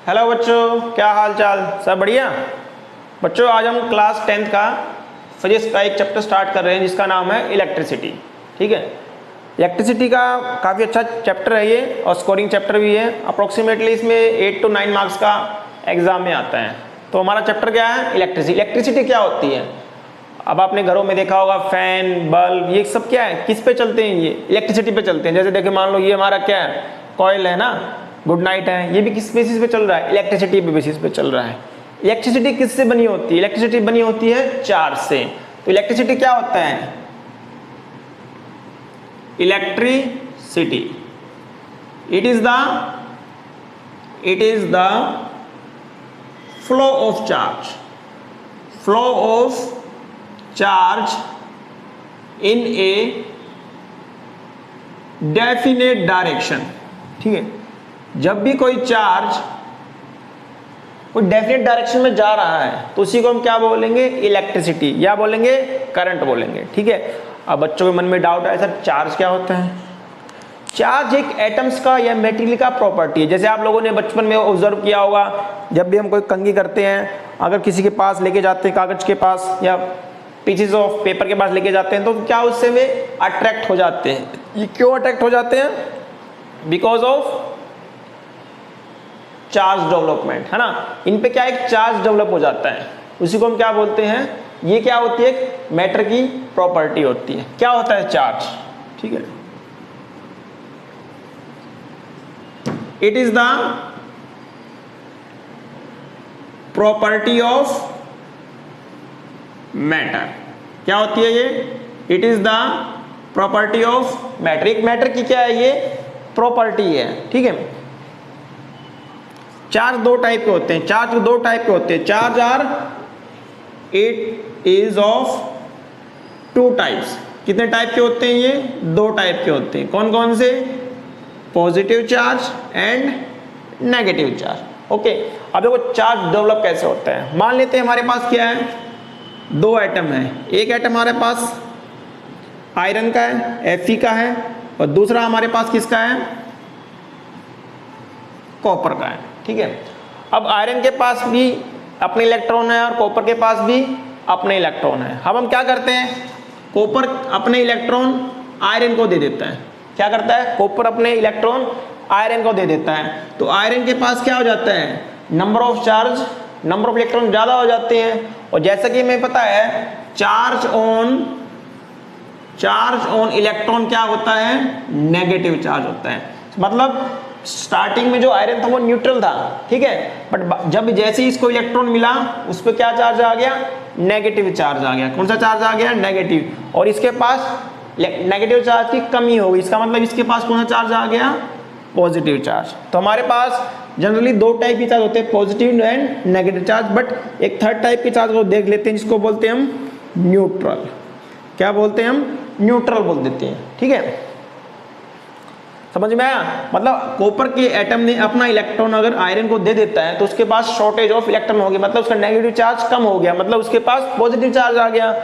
Hello बच्चों, क्या हाल चाल? सब बढ़िया बच्चों। आज हम क्लास 10th का फिजिक्स का एक चैप्टर स्टार्ट कर रहे हैं जिसका नाम है इलेक्ट्रिसिटी। ठीक है, इलेक्ट्रिसिटी का काफ़ी अच्छा चैप्टर है ये और स्कोरिंग चैप्टर भी है। अप्रोक्सीमेटली इसमें 8 to 9 मार्क्स का एग्जाम में आता है। तो हमारा चैप्टर क्या है? इलेक्ट्रिसिटी। इलेक्ट्रिसिटी क्या होती है? अब आपने घरों में देखा होगा फैन, बल्ब, ये सब क्या है, किस पे चलते हैं? ये इलेक्ट्रिसिटी पे चलते हैं। जैसे देखिए, मान लो ये हमारा क्या है, कॉइल है ना, गुड नाइट है, ये भी किस बेसिस पे चल रहा है? इलेक्ट्रिसिटी पे बेसिस पे चल रहा है। इलेक्ट्रिसिटी किससे बनी होती है? इलेक्ट्रिसिटी बनी होती है चार्ज से। तो इलेक्ट्रिसिटी क्या होता है? Electricity it is the flow of charge in a definite direction. ठीक है, जब भी कोई चार्ज कोई डेफिनेट डायरेक्शन में जा रहा है तो उसी को हम क्या बोलेंगे? इलेक्ट्रिसिटी, या बोलेंगे करंट बोलेंगे। ठीक है, अब बच्चों के मन में डाउट है, सर चार्ज क्या होता है? चार्ज एक एटम्स का या मटेरियल का प्रॉपर्टी है। जैसे आप लोगों ने बचपन में ऑब्जर्व किया होगा, जब भी हम कोई कंघी करते हैं, अगर किसी के पास लेके जाते हैं, कागज के पास या पीसेस ऑफ पेपर के पास लेके जाते हैं, तो क्या उससे वे अट्रैक्ट हो जाते हैं। ये क्यों अट्रैक्ट हो जाते हैं? बिकॉज ऑफ चार्ज डेवलपमेंट, है ना। इन पे क्या एक चार्ज डेवलप हो जाता है, उसी को हम क्या बोलते हैं? ये क्या होती है? एक मैटर की प्रॉपर्टी होती है। क्या होता है? चार्ज। ठीक है, it is the property of matter. क्या होती है ये? It is the property of matter. एक मैटर की क्या है? ये प्रॉपर्टी है। ठीक है, चार्ज दो टाइप के होते हैं। Charge are it is of two types. कितने टाइप के होते हैं ये? दो टाइप के होते हैं। कौन कौन से? Positive charge and negative charge. Okay, अब देखो चार्ज डेवलप कैसे होता है। मान लेते हैं हमारे पास क्या है, दो एटम है। एक एटम हमारे पास आयरन का है, Fe का है, और दूसरा हमारे पास किसका है? कॉपर का है। ठीक है, अब आयरन के पास भी अपने इलेक्ट्रॉन है और कॉपर के पास भी अपने इलेक्ट्रॉन है। अब हम क्या करते हैं? कॉपर अपने इलेक्ट्रॉन आयरन को दे देता है। क्या करता है? कॉपर अपने इलेक्ट्रॉन आयरन को दे देता है। तो आयरन के पास क्या हो जाता है? नंबर ऑफ इलेक्ट्रॉन ज्यादा हो जाते हैं। और जैसा कि हमें पता है, चार्ज ऑन इलेक्ट्रॉन क्या होता है? नेगेटिव चार्ज होता है। मतलब स्टार्टिंग में जो आयरन था वो न्यूट्रल था, ठीक है, बट जब जैसे ही इसको इलेक्ट्रॉन मिला, उस पर क्या चार्ज आ गया? नेगेटिव चार्ज आ गया। कौन सा चार्ज आ गया? नेगेटिव। और इसके पास नेगेटिव चार्ज की कमी हो गई। इसका मतलब इसके पास कौन सा चार्ज आ गया? Positive charge. तो हमारे पास जनरली दो टाइप के चार्ज होते हैं, positive and negative charge. But एक थर्ड टाइप के चार्ज को देख लेते हैं, जिसको बोलते हैं हम न्यूट्रल। क्या बोलते हैं हम? न्यूट्रल बोल देते हैं। ठीक है, समझ में आया? मतलब कॉपर के एटम ने अपना इलेक्ट्रॉन अगर आयरन को दे देता है तो उसके पास शॉर्टेज ऑफ इलेक्ट्रॉन हो गया, मतलब उसका नेगेटिव चार्ज कम हो गया, मतलब उसके पास पॉजिटिव चार्ज आ गया।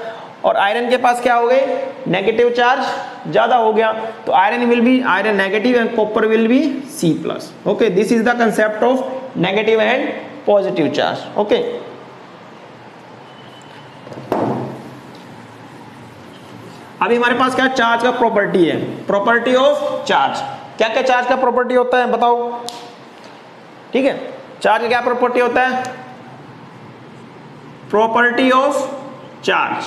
और आयरन के पास क्या हो गए? नेगेटिव चार्ज ज्यादा हो गया। तो iron negative and copper will be C+। Okay, this is the concept of negative and positive charge. Okay, अभी हमारे पास क्या चार्ज का प्रॉपर्टी है? Property of charge. क्या क्या चार्ज का प्रॉपर्टी होता है बताओ? ठीक है, चार्ज का क्या प्रॉपर्टी होता है? Property of charge.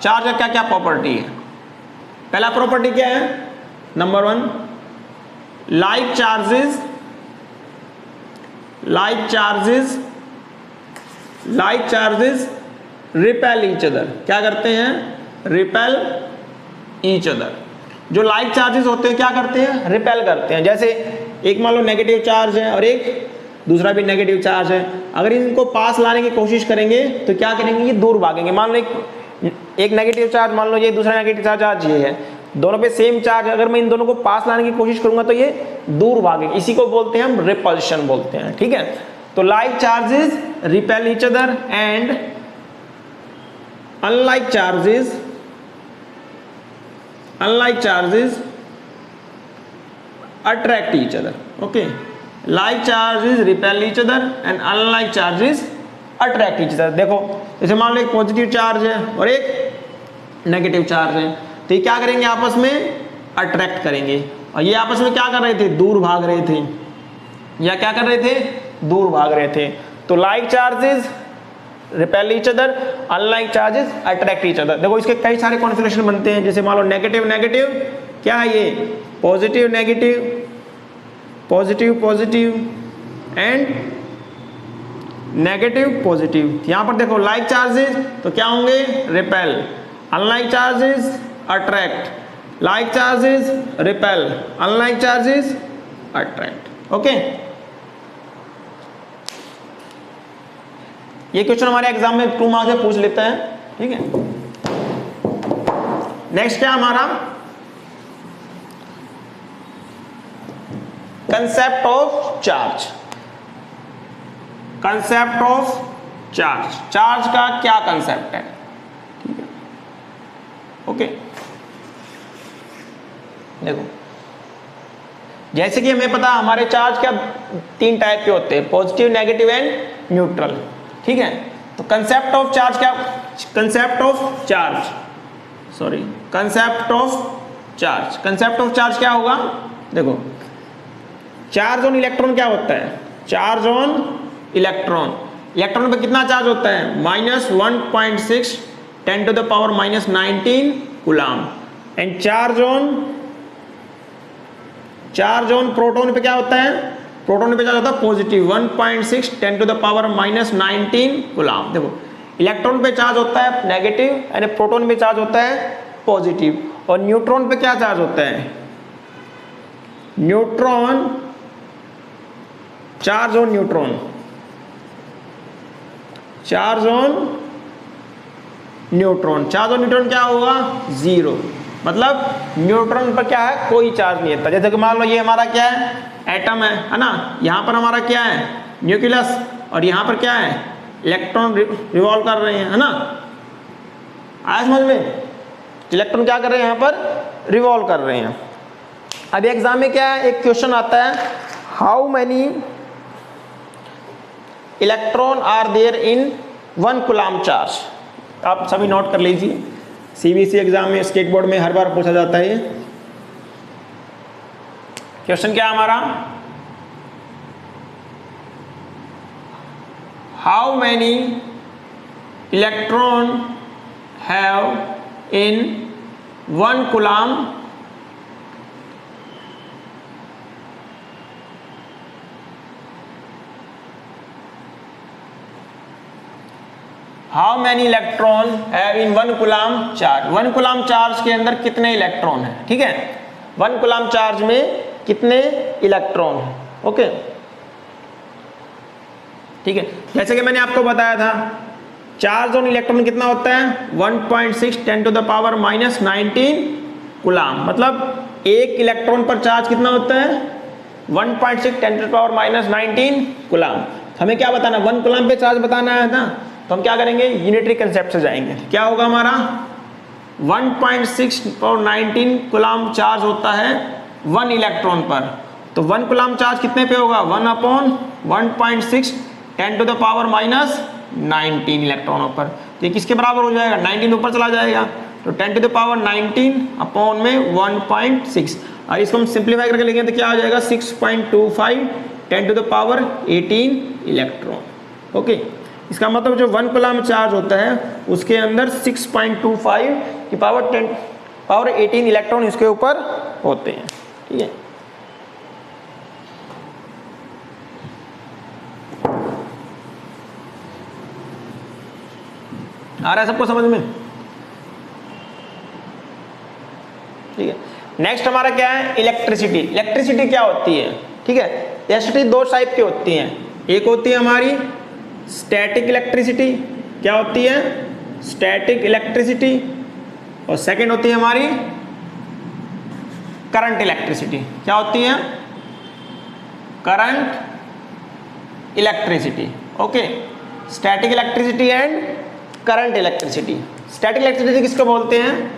चार्ज का क्या क्या प्रॉपर्टी है? पहला प्रॉपर्टी क्या है? Number 1, like charges repel each other. क्या करते हैं? Repel each other. जो लाइक चार्जेस होते हैं क्या करते हैं? रिपेल करते हैं। जैसे एक मान लो नेगेटिव चार्ज है और एक दूसरा भी नेगेटिव चार्ज है, अगर इनको पास लाने की कोशिश करेंगे तो क्या करेंगे? ये दूर भागेंगे। मान लो एक नेगेटिव चार्ज, मान लो ये दूसरा नेगेटिव चार्ज आज ये है, दोनों पे सेम चार्ज, अगर मैं इन दोनों को पास लाने की कोशिश करूंगा तो ये दूर भागेंगे। इसी को बोलते हैं हम रिपल्शन बोलते हैं। ठीक है, तो like charges repel each other and unlike charges attract each other. Okay, like charges repel each other and unlike charges attract each other. देखो जैसे मान लो एक पॉजिटिव चार्ज है और एक नेगेटिव चार्ज है, तो ये क्या करेंगे आपस में अट्रैक्ट करेंगे, और ये आपस में क्या कर रहे थे, दूर भाग रहे थे, या क्या कर रहे थे, दूर भाग रहे थे। तो like charges repel each other, unlike charges attract each other. देखो इसके कई सारे कॉन्फ़िगरेशन बनते हैं, जैसे मान लो नेगेटिव नेगेटिव, क्या है ये, positive negative, positive positive and negative positive. यहां पर देखो लाइक चार्जेस तो क्या होंगे, repel, unlike charges attract, like charges repel, unlike charges attract. Okay, ये क्वेश्चन हमारे एग्जाम में 2 मार्क्स में पूछ लेता है, ठीक है। नेक्स्ट क्या हमारा, concept of charge. Concept of charge, charge का क्या कंसेप्ट है, ठीक है। ओके, देखो जैसे कि हमें पता हमारे चार्ज क्या 3 टाइप के होते हैं, पॉजिटिव नेगेटिव एंड न्यूट्रल, ठीक है। तो कंसेप्ट ऑफ चार्ज क्या, concept of charge, sorry concept of charge, concept of charge क्या होगा, देखो चार्ज ऑन इलेक्ट्रॉन क्या होता है, चार्ज ऑन इलेक्ट्रॉन, इलेक्ट्रॉन पे कितना चार्ज होता है, -1.6 10⁻⁻19 coulomb, and charge on proton पे क्या होता है, प्रोटॉन पे चार्ज होता है पॉजिटिव 1.6 10⁻⁻19 कूलाम। देखो इलेक्ट्रॉन पे चार्ज होता है नेगेटिव यानी प्रोटॉन पे चार्ज होता है पॉजिटिव, और न्यूट्रॉन पे क्या चार्ज होता है, neutron, charge on neutron, charge on neutron, charge on neutron क्या होगा, 0, मतलब न्यूट्रॉन पर क्या है, कोई चार्ज नहीं होता। जैसे कि मान लो ये हमारा क्या है, एटम है ना, यहाँ पर हमारा क्या है, न्यूक्लियस, और यहाँ पर क्या है, इलेक्ट्रॉन रिवॉल्व कर रहे हैं, है ना, आया समझ में, इलेक्ट्रॉन क्या कर रहे हैं, यहाँ पर रिवॉल्व कर रहे हैं। अभी एग्जाम में क्या है, एक क्वेश्चन आता है, how many electron are there in 1 coulomb charge. आप सभी नोट कर लीजिए, सीबीएसई एग्जाम में, स्टेट बोर्ड में हर बार पूछा जाता है। क्वेश्चन क्या हमारा, how many electron have in 1 coulomb how many electron have in 1 coulomb charge. 1 coulomb charge के अंदर कितने इलेक्ट्रॉन हैं, ठीक है, 1 कूलाम चार्ज में कितने इलेक्ट्रॉन हैं, ओके, ठीक है। जैसे कि मैंने आपको बताया था चार्ज ऑन इलेक्ट्रॉन कितना होता है, 1.6 10⁻⁻19 कूलाम, मतलब एक इलेक्ट्रॉन पर चार्ज कितना होता है, 1.6 10⁻⁻19 कूलाम। हमें क्या बताना, 1 कूलाम पे चार्ज बताना है ना, तो हम क्या करेंगे, यूनिटरी कंसेप्ट से जाएंगे। क्या होगा हमारा, 1.6/19 कूलाम चार्ज होता है 1 इलेक्ट्रॉन पर, तो 1 कूलाम चार्ज कितने पे होगा, 1/1.6 10⁻⁻19 इलेक्ट्रॉनों पर। तो ये किसके बराबर हो जाएगा, 19 ऊपर चला जाएगा, तो 10⁻19 अपॉन में 1.6, और इसको हम सिंप्लीफाई करके लिखेंगे तो क्या हो जाएगा, 6.25 10⁻18 इलेक्ट्रॉन, ओके। इसका मतलब जो 1 कूलाम चार्ज होता है उसके अंदर 6.25 की पावर 18 इलेक्ट्रॉन इसके ऊपर होते हैं, ठीक है। आ रहा है सबको समझ में, ठीक है। नेक्स्ट हमारा क्या है, इलेक्ट्रिसिटी। इलेक्ट्रिसिटी क्या होती है, ठीक है, इलेक्ट्रिसिटी 2 टाइप की होती है, एक होती है हमारी स्टैटिक इलेक्ट्रिसिटी, क्या होती है, स्टैटिक इलेक्ट्रिसिटी, और सेकंड होती है हमारी करंट इलेक्ट्रिसिटी। क्या होती है, current electricity, okay, static electricity and current electricity. Static electricity किसको बोलते हैं,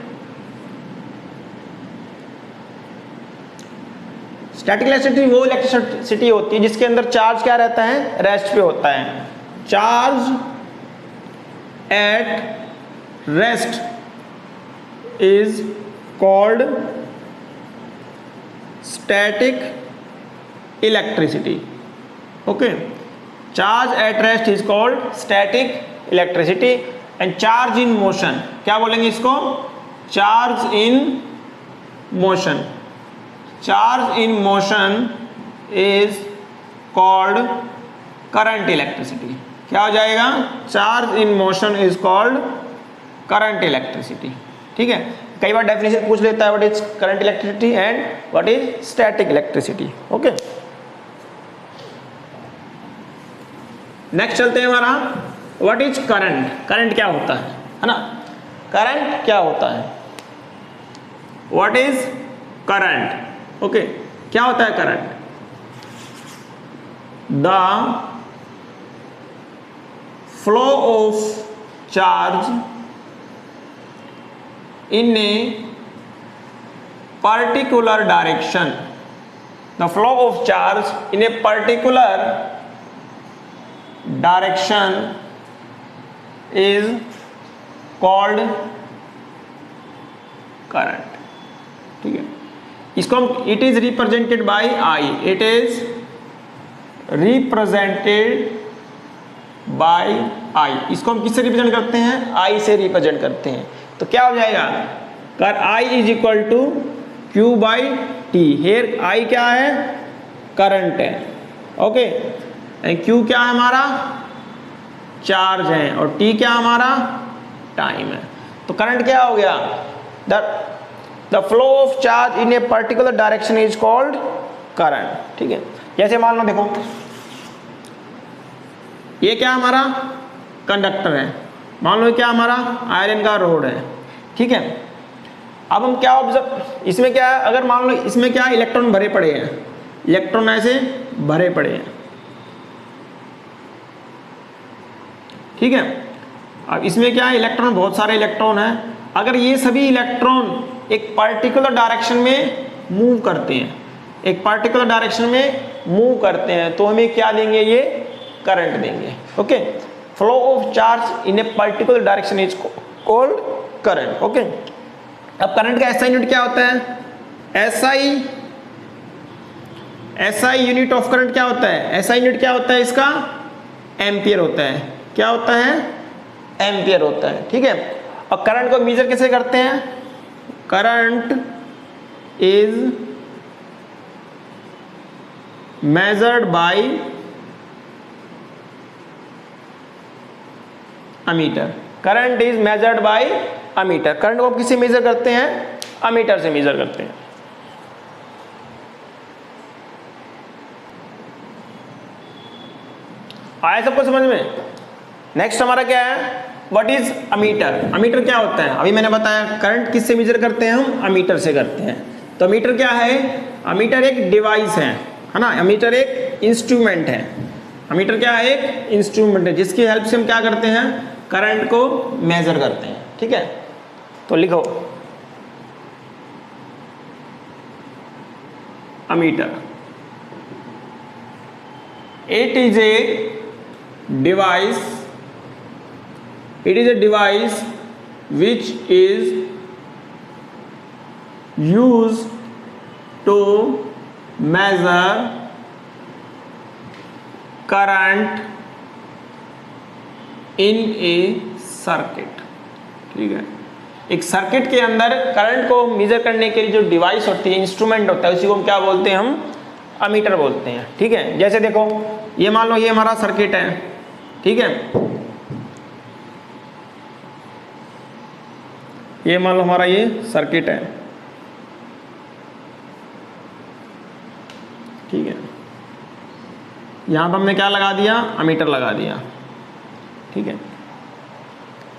स्टैटिक इलेक्ट्रिसिटी वो इलेक्ट्रिसिटी होती है जिसके अंदर चार्ज क्या रहता है, रेस्ट पे होता है। Charge at rest is called static electricity. Okay, charge at rest is called static electricity and charge in motion, क्या बोलेंगे इसको, charge in motion. Charge in motion is called current electricity. क्या हो जाएगा, charge in motion is called current electricity. ठीक है, कई बार definition पूछ लेता है what is current electricity and what is static electricity. Okay, next चलते हैं हमारा, व्हाट इज करंट। करंट क्या होता है ना, करंट क्या होता है, व्हाट इज करंट। ओके, क्या होता है current, the flow of charge in a particular direction, the flow of charge in a particular direction is called current। ठीक है, इसको हम, it is represented by I, it is represented by I, इसको हम किससे रिप्रेजेंट करते हैं, I से रिप्रेजेंट करते हैं। तो क्या हो जाएगा, कर I is equal to Q by T. Here I क्या है, करंट है। ओके, एंड Q क्या है हमारा, चार्ज है, और T क्या हमारा, टाइम है। तो करंट क्या हो गया, the flow of charge in a particular direction is called current. ठीक है, जैसे मान लो देखो, ये क्या हमारा कंडक्टर है, मान लो क्या हमारा आयरन का रोड है। ठीक है, अब हम क्या ऑब्जर्व, इसमें क्या है, अगर मान लो इसमें क्या इलेक्ट्रॉन भरे पड़े हैं, इलेक्ट्रॉन ऐसे भरे पड़े हैं। ठीक है, अब इसमें क्या है, इलेक्ट्रॉन, बहुत सारे इलेक्ट्रॉन हैं। अगर ये सभी इलेक्ट्रॉन एक पर्टिकुलर डायरेक्शन में मूव करते हैं, एक पर्टिकुलर डायरेक्शन में मूव करते हैं, तो हमें क्या देंगे, ये करंट देंगे। Okay, flow of charge in a particular direction is called current. Okay, अब करंट का एसआई यूनिट क्या होता है, एसआई यूनिट ऑफ करंट क्या होता है, एसआई यूनिट क्या होता है इसका, एम्पियर होता है। क्या होता है, एम्पियर होता है। ठीक है, और करंट को मेजर कैसे करते हैं, current is measured by ammeter. Current is measured by ammeter. Current को किससे मेजर करते हैं, अमीटर से मेजर करते हैं। आया सबको समझ में। नेक्स्ट हमारा क्या है, व्हाट इज अमीटर। अमीटर क्या होता है, अभी मैंने बताया करंट किससे मेजर करते हैं, हम अमीटर से करते हैं। तो अमीटर क्या है, अमीटर एक डिवाइस है ना, अमीटर एक इंस्ट्रूमेंट है। अमीटर क्या है, एक इंस्ट्रूमेंट है जिसकी हेल्प से हम क्या करते हैं, करंट को मेजर करते हैं। ठीक है, तो लिखो ammeter, it is a device, it is a device which is used to measure current in a circuit। ठीक है, एक सर्किट के अंदर करंट को मेजर करने के लिए जो डिवाइस होती है, इंस्ट्रूमेंट होता है, उसी को हम क्या बोलते हैं, हम अमीटर बोलते हैं। ठीक है, जैसे देखो ये मान लो ये हमारा सर्किट है। ठीक है, ये मान लो हमारा ये सर्किट है। ठीक है, यहां पर हमने क्या लगा दिया, अमीटर लगा दिया। ठीक है,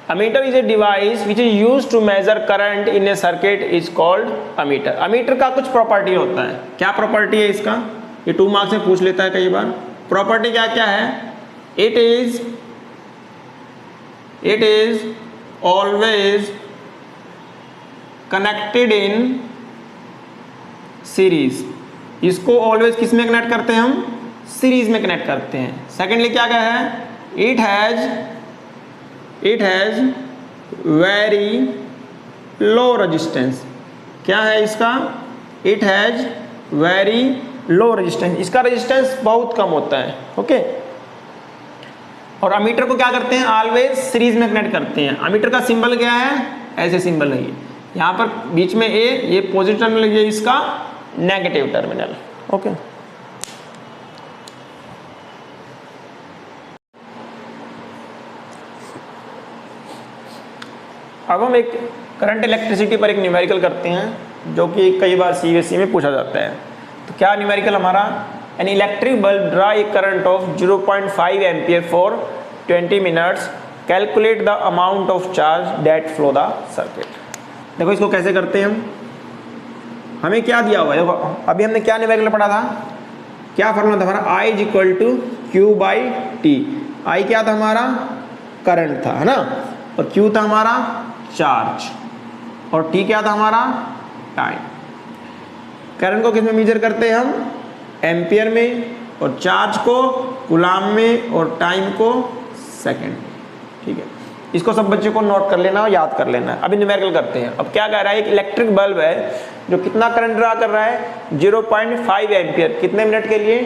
ammeter is a device which is used to measure current in a circuit is called ammeter. Ammeter का कुछ प्रॉपर्टी होता है, क्या प्रॉपर्टी है इसका, ये 2 मार्क्स में पूछ लेता है कई बार। प्रॉपर्टी क्या क्या है, it is always connected in series. इसको ऑलवेज किस में कनेक्ट करते हैं हम? सीरीज में कनेक्ट करते हैं। सेकेंडली क्या क्या है? It has very low resistance. क्या है इसका? It has very low resistance, इसका रेजिस्टेंस बहुत कम होता है। ओके, और अमीटर को क्या करते हैं? ऑलवेज सीरीज में कनेक्ट करते हैं। अमीटर का सिंबल क्या है? ऐसे सिंबल है, यहाँ पर बीच में ए, ये पॉजिटिव टर्मिनल, ये इसका नेगेटिव टर्मिनल। ओके, अब हम एक करंट इलेक्ट्रिसिटी पर एक न्यूमेरिकल करते हैं जो कि कई बार सीबीएसई में पूछा जाता है। तो क्या न्यूमेरिकल हमारा? An electric bulb draw a current of 0.5 ampere for 20 minutes, calculate the amount of charge that flow the circuit. देखो इसको कैसे करते हैं हम। हमें क्या दिया हुआ है? देखो अभी हमने क्या न्यूमेरिकल पढ़ा था, क्या फॉर्मूला था हमारा? I is equal to Q by T. I क्या था हमारा? करंट था, है ना, और क्यू था हमारा चार्ज, और टी क्या था हमारा? टाइम। करंट को किस में मेजर करते हैं हम? एम्पियर में, और चार्ज को कूलाम में, और टाइम को सेकंड। ठीक है, इसको सब बच्चों को नोट कर लेना और याद कर लेना है। अभी न्यूमेरिकल करते हैं। अब क्या कह रहा है? एक इलेक्ट्रिक बल्ब है जो कितना करंट ड्रा कर रहा है? 0.5 एम्पियर। कितने मिनट के लिए?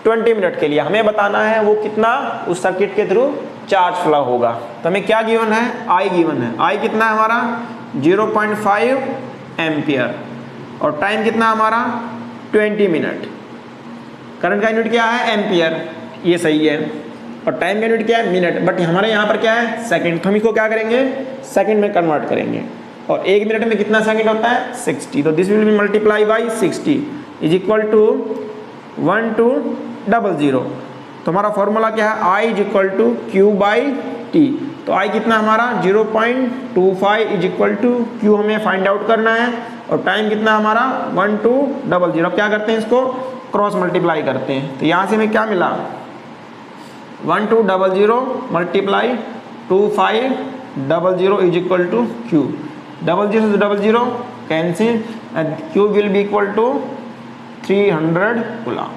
20 मिनट के लिए। हमें बताना है वो कितना उस सर्किट के थ्रू चार्ज फ्लो होगा। तो हमें क्या गिवन है? आई गिवन है। आई कितना है हमारा? 0.5 एम्पियर, और टाइम कितना हमारा? 20 मिनट। करंट का यूनिट क्या है? एम्पियर, ये सही है, और टाइम का यूनिट क्या है? मिनट, बट हमारे यहाँ पर क्या है? सेकंड। तो हम इसको क्या करेंगे? सेकंड में कन्वर्ट करेंगे, और एक मिनट में कितना सेकंड होता है? 60। तो this will be multiply by 60 is equal to 1200। तो हमारा फॉर्मूला क्या है? I is equal to Q by T. तो I कितना हमारा? 0.25 इज इक्वल टू क्यू हमें फाइंड आउट करना है, और टाइम कितना हमारा? 1200। अब क्या करते हैं? इसको क्रॉस मल्टीप्लाई करते हैं। तो यहाँ से हमें क्या मिला? 1200 multiply 2500 is equal to Q. 00 से 00 cancel, Q will be equal to 300 coulomb.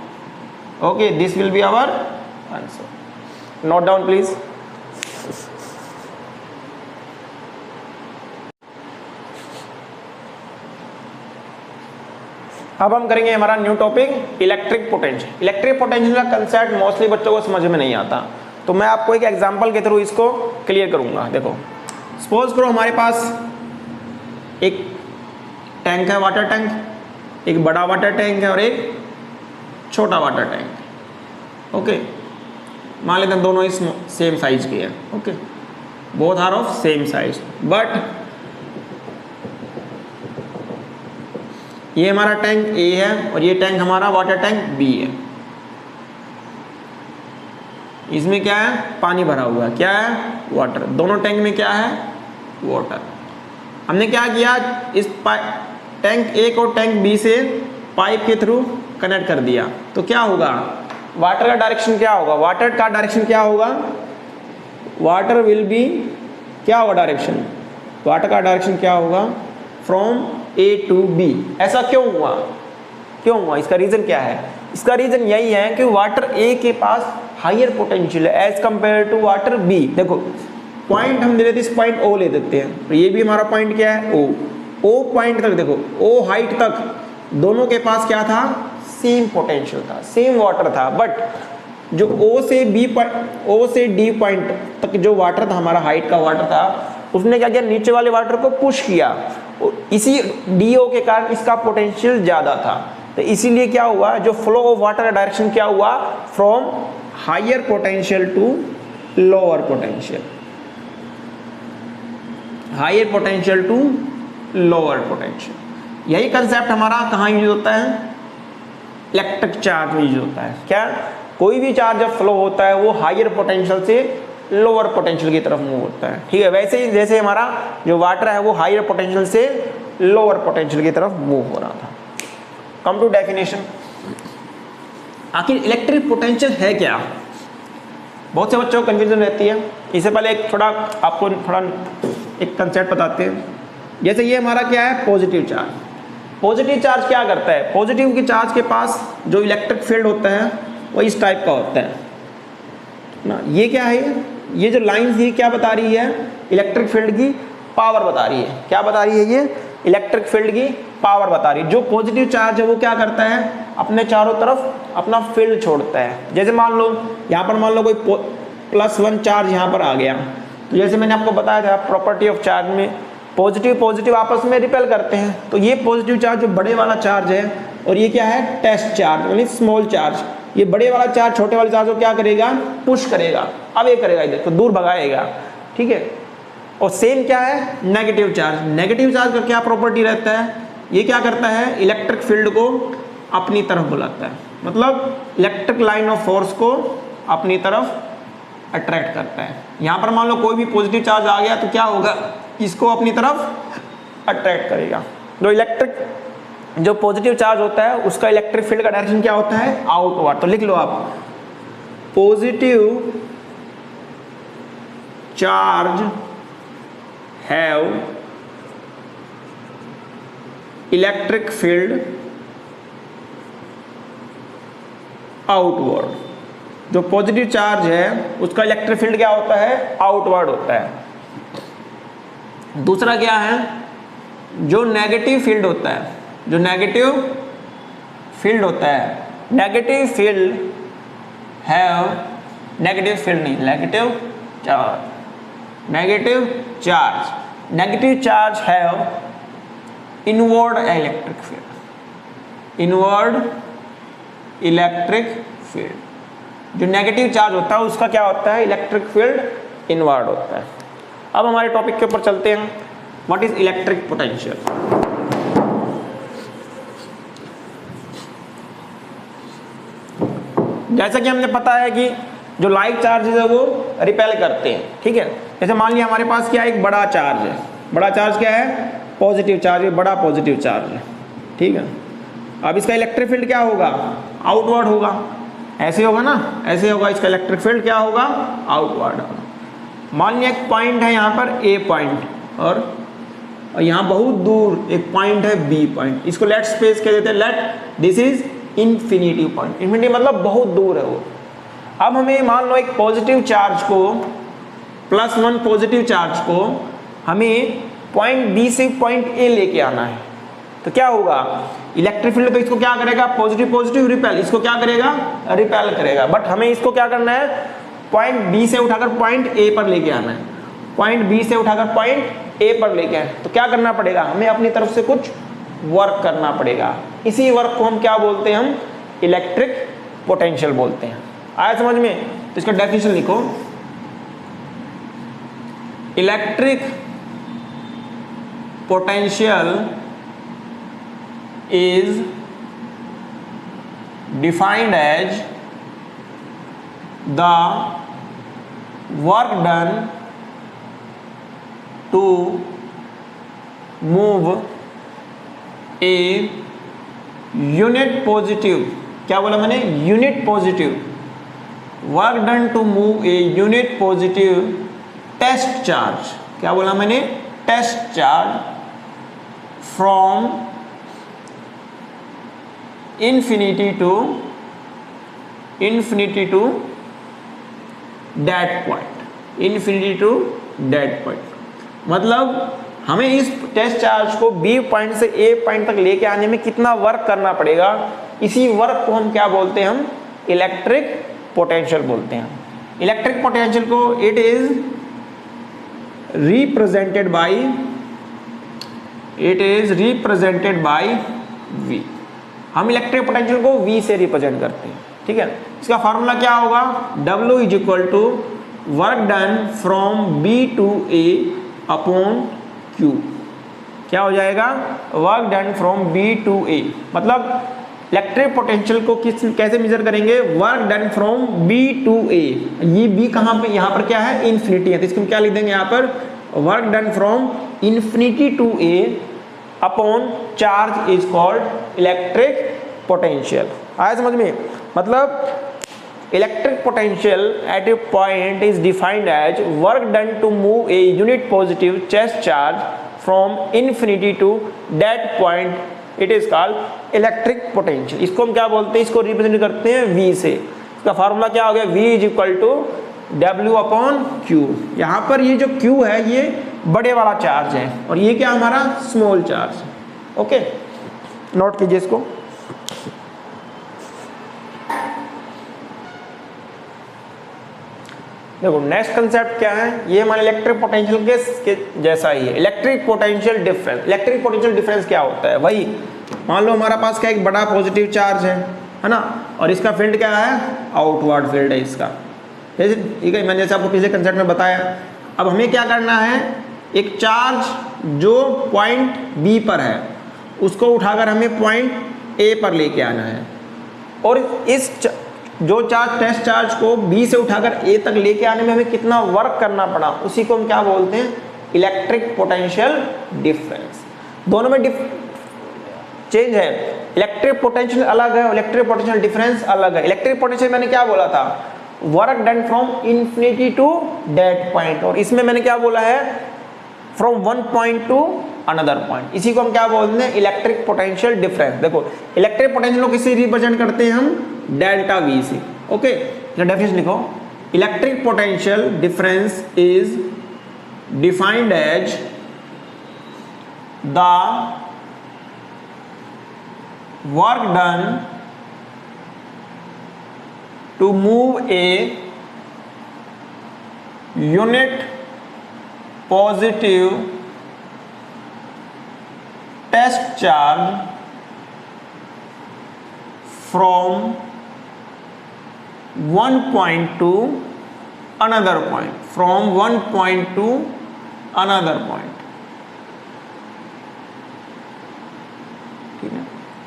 Okay, this will be our answer. Note down please. अब हम करेंगे हमारा new topic electric potential. Electric potential का कंसेप्ट मोस्टली बच्चों को समझ में नहीं आता, तो मैं आपको एक एग्जांपल के थ्रू इसको क्लियर करूंगा। देखो सपोज करो हमारे पास एक टैंक है, वाटर टैंक, एक बड़ा वाटर टैंक है और एक छोटा वाटर टैंक। ओके, मान लेते हैं दोनों इस सेम साइज के हैं। Okay, both are of same size, but ये हमारा टैंक ए है और ये टैंक हमारा वाटर टैंक बी है। इसमें क्या है? पानी भरा हुआ है। क्या है? वाटर। दोनों टैंक में क्या है? वाटर। हमने क्या किया? इस टैंक ए को टैंक बी से पाइप के थ्रू कनेक्ट कर दिया। तो क्या होगा? वाटर का डायरेक्शन क्या होगा? वाटर का डायरेक्शन क्या होगा? वाटर विल बी, क्या होगा डायरेक्शन? वाटर का डायरेक्शन क्या होगा? From A to B. ऐसा क्यों हुआ? क्यों हुआ? इसका रीजन क्या है? इसका रीजन यही है कि वाटर ए के पास हायर पोटेंशियल है as compare to water B. देखो पॉइंट हम दे देते, इस पॉइंट ओ ले देते हैं, तो ये भी हमारा पॉइंट क्या है? ओ। ओ पॉइंट तक देखो, ओ हाइट तक दोनों के पास क्या था? सेम पोटेंशियल था, सेम वाटर था। बट जो ओ से डी पॉइंट तक जो वाटर था, हमारा हाइट का वाटर था, उसने क्या किया? नीचे वाले वाटर को पुश किया। इसी डीओ के कारण इसका पोटेंशियल ज्यादा था। तो इसीलिए क्या हुआ? जो फ्लो ऑफ वाटर का डायरेक्शन क्या हुआ? From higher potential to lower potential, higher potential to lower potential. यही कंसेप्ट हमारा कहाँ यूज होता है? इलेक्ट्रिक चार्ज में यूज होता है। क्या? कोई भी चार्ज जब फ्लो होता है वो हायर पोटेंशियल से लोअर पोटेंशियल की तरफ मूव होता है। ठीक है, वैसे ही जैसे हमारा जो वाटर है वो हायर पोटेंशियल से लोअर पोटेंशियल की तरफ मूव हो रहा था। Come to definition. आखिर इलेक्ट्रिक पोटेंशियल है क्या? बहुत से बच्चों को कंफ्यूजन रहती है। इससे पहले एक कंसेप्ट बताते हैं। जैसे ये हमारा क्या है? Positive charge. पॉजिटिव चार्ज क्या करता है, पॉजिटिव के चार्ज के पास जो इलेक्ट्रिक फील्ड होता है वो इस टाइप का होता है ना। ये क्या है, ये जो लाइन थी क्या बता रही है, इलेक्ट्रिक फील्ड की पावर बता रही है। क्या बता रही है, ये इलेक्ट्रिक फील्ड की पावर बता रही है। जो पॉजिटिव चार्ज है वो क्या करता है, अपने चारों तरफ अपना फील्ड छोड़ता है। जैसे मान लो यहाँ पर मान लो कोई +1 चार्ज यहाँ पर आ गया, तो जैसे मैंने आपको बताया था प्रॉपर्टी ऑफ चार्ज में पॉजिटिव पॉजिटिव आपस में रिपेल करते हैं। तो ये पॉजिटिव चार्ज जो बड़े वाला चार्ज है और ये क्या है, टेस्ट चार्ज यानी स्मॉल चार्ज, ये बड़े वाला चार्ज छोटे वाले चार्ज को क्या करेगा, पुश करेगा, अब ये करेगा इधर तो दूर भगाएगा, ठीक है। और सेम क्या है, नेगेटिव चार्ज, नेगेटिव चार्ज का क्या प्रॉपर्टी रहता है, ये क्या करता है, इलेक्ट्रिक फील्ड को अपनी तरफ बुलाता है, मतलब इलेक्ट्रिक लाइन ऑफ फोर्स को अपनी तरफ अट्रैक्ट करता है। यहाँ पर मान लो कोई भी पॉजिटिव चार्ज आ गया तो क्या होगा, इसको अपनी तरफ अट्रैक्ट करेगा। जो पॉजिटिव चार्ज होता है उसका इलेक्ट्रिक फील्ड का डायरेक्शन क्या होता है, आउटवर्ड। तो लिख लो आप, positive charge have electric field outward. जो पॉजिटिव चार्ज है उसका इलेक्ट्रिक फील्ड क्या होता है, आउटवर्ड होता है। दूसरा क्या है, जो नेगेटिव फील्ड होता है, जो नेगेटिव फील्ड होता है, negative field have, negative field नहीं, negative charge, negative charge, negative charge have inward electric field, inward electric field. जो नेगेटिव चार्ज होता है उसका क्या होता है, इलेक्ट्रिक फील्ड इनवर्ड होता है। अब हमारे टॉपिक के ऊपर चलते हैं, व्हाट इज इलेक्ट्रिक पोटेंशियल। जैसा कि हमने पता है कि जो लाइक चार्जेस है वो रिपेल करते हैं, ठीक है। जैसे मान लिया हमारे पास क्या है, एक बड़ा चार्ज है, बड़ा चार्ज क्या है, पॉजिटिव चार्ज है, बड़ा पॉजिटिव चार्ज है, ठीक है। अब इसका इलेक्ट्रिक फील्ड क्या होगा, आउटवर्ड होगा, ऐसे होगा ना, ऐसे होगा, इसका इलेक्ट्रिक फील्ड क्या होगा, आउटवर्ड होगा। मान लिया एक पॉइंट है यहाँ पर ए पॉइंट, और यहाँ बहुत दूर एक पॉइंट है बी पॉइंट, इसको लेट स्पेस कह देते हैं, let this is infinity point. Infinity मतलब बहुत दूर है वो। अब हमें मान लो एक पॉजिटिव चार्ज को, +1 पॉजिटिव चार्ज को हमें पॉइंट बी से पॉइंट ए लेके आना है, तो क्या होगा, इलेक्ट्रिक फील्ड तो इसको क्या करेगा, पॉजिटिव पॉजिटिव रिपेल, इसको क्या करेगा, रिपेल करेगा। बट हमें इसको क्या करना है, पॉइंट बी से उठाकर पॉइंट ए पर लेके आना है, पॉइंट बी से उठाकर पॉइंट ए पर लेके आए, तो क्या करना पड़ेगा, हमें अपनी तरफ से कुछ वर्क करना पड़ेगा। इसी वर्क को हम क्या बोलते हैं, हम इलेक्ट्रिक पोटेंशियल बोलते हैं। आया समझ में, तो इसका डेफिनेशन लिखो, electric potential is defined as the work done to move a unit positive, क्या बोला मैंने, unit positive, work done to move a unit positive test charge, क्या बोला मैंने, test charge from infinity to that point, infinity to that point। मतलब हमें इस test charge को बी पॉइंट से ए पॉइंट तक लेके आने में कितना वर्क करना पड़ेगा, इसी वर्क को हम क्या बोलते हैं, हम इलेक्ट्रिक पोटेंशियल बोलते हैं। इलेक्ट्रिक पोटेंशियल को it is represented by V। हम इलेक्ट्रिक पोटेंशियल को V से रिप्रेजेंट करते हैं, ठीक है। इसका फॉर्मूला क्या होगा, W is equal to work done from B to A upon Q। क्या हो जाएगा, work done from B to A, मतलब इलेक्ट्रिक पोटेंशियल को कैसे मेजर करेंगे, work done from B to A। ये B कहाँ पे, यहाँ पर क्या है, इन्फिनिटी है, तो इसको हम क्या लिख देंगे यहाँ पर, work done from infinity to A upon charge is called electric potential. आया समझ में, मतलब electric potential at a point is defined as work done to move a unit positive test charge from infinity to that point it is called electric potential. इसको हम क्या बोलते हैं, इसको रिप्रेजेंट करते हैं V से। इसका फार्मूला क्या हो गया, V is equal to W/Q। यहाँ पर ये जो Q है ये बड़े वाला चार्ज है और ये क्या हमारा स्मॉल चार्ज है। ओके, नोट कीजिए इसको। देखो नेक्स्ट कंसेप्ट क्या है, ये हमारे इलेक्ट्रिक पोटेंशियल के जैसा ही है, electric potential difference. Electric potential difference क्या होता है, वही मान लो हमारा पास क्या एक बड़ा पॉजिटिव चार्ज है ना, और इसका फील्ड क्या है, आउटवर्ड फील्ड है इसका, ठीक है, मैंने जैसे आपको पिछले कंसेप्ट में बताया। अब हमें क्या करना है, एक चार्ज जो पॉइंट बी पर है उसको उठाकर हमें पॉइंट ए पर लेके आना है, और इस जो चार्ज टेस्ट चार्ज को बी से उठाकर ए तक लेके आने में हमें कितना वर्क करना पड़ा, उसी को हम क्या बोलते हैं, इलेक्ट्रिक पोटेंशियल डिफरेंस। दोनों में चेंज है, इलेक्ट्रिक पोटेंशियल अलग है, इलेक्ट्रिक पोटेंशियल डिफरेंस अलग है। इलेक्ट्रिक पोटेंशियल मैंने क्या बोला था, work done from infinity to that point, और इसमें मैंने क्या बोला है, from one point to another point. इसी को हम क्या बोलते हैं, इलेक्ट्रिक पोटेंशियल डिफरेंस। देखो इलेक्ट्रिक पोटेंशियल को किससे रिप्रेजेंट करते हैं हम, डेल्टा V से। ओके, डेफिनेशन लिखो, electric potential difference is defined as the work done to move a unit positive test charge from one point to another point, from one point to another point।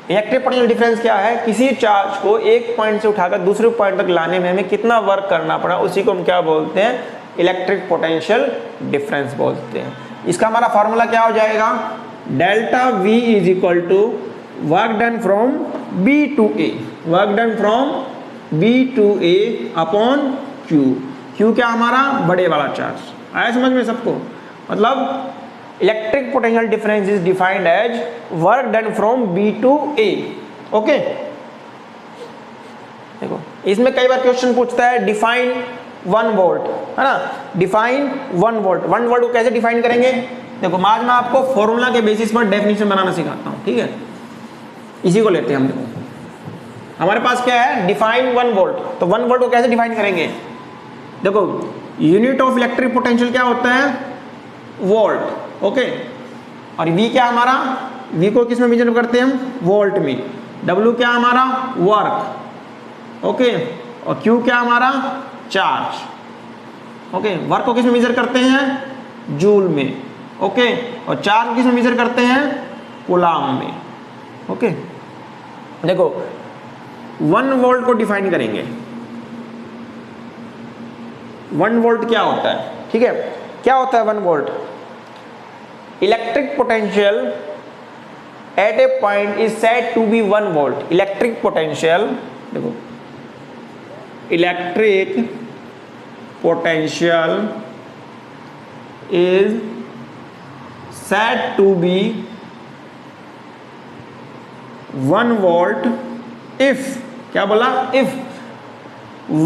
Electric potential difference क्या है, किसी charge को एक point से उठाकर दूसरे point तक लाने में हमें कितना वर्क करना पड़ा, उसी को हम क्या बोलते हैं, इलेक्ट्रिक पोटेंशियल डिफरेंस बोलते हैं। इसका हमारा फॉर्मूला क्या हो जाएगा, delta V is equal to work done from B to A, work done from B to A upon Q। Q क्या हमारा बड़े वाला चार्ज, आया समझ में सबको। मतलब electric potential difference is defined as work done from B to A। Okay, देखो इसमें कई बार क्वेश्चन पूछता है डिफाइन 1 वोल्ट, है ना, डिफाइन 1 वोल्ट। 1 वोल्ट को कैसे डिफाइन करेंगे, देखो आज मैं आपको फॉर्मूला के बेसिस पर डेफिनेशन बनाना सिखाता हूँ, ठीक है। इसी को लेते हैं हम। देखो हमारे पास क्या है, डिफाइन 1 वोल्ट, तो 1 वोल्ट को कैसे डिफाइन करेंगे, देखो यूनिट ऑफ इलेक्ट्रिक पोटेंशियल क्या होता है, वोल्ट। ओके, और V क्या हमारा, V को किस में मेजर करते हैं हम, वोल्ट में। W क्या हमारा, वर्क। ओके, और Q क्या हमारा, चार्ज। ओके, वर्क को किस में मेजर करते हैं, जूल में। ओके, और चार्ज किस में मेजर करते हैं, कूलाम में। ओके, देखो 1 वोल्ट को डिफाइन करेंगे। 1 वोल्ट क्या होता है, ठीक है, क्या होता है 1 volt, electric potential at a point is said to be 1 volt. Electric potential, देखो electric potential is said to be 1 volt if, क्या बोला, इफ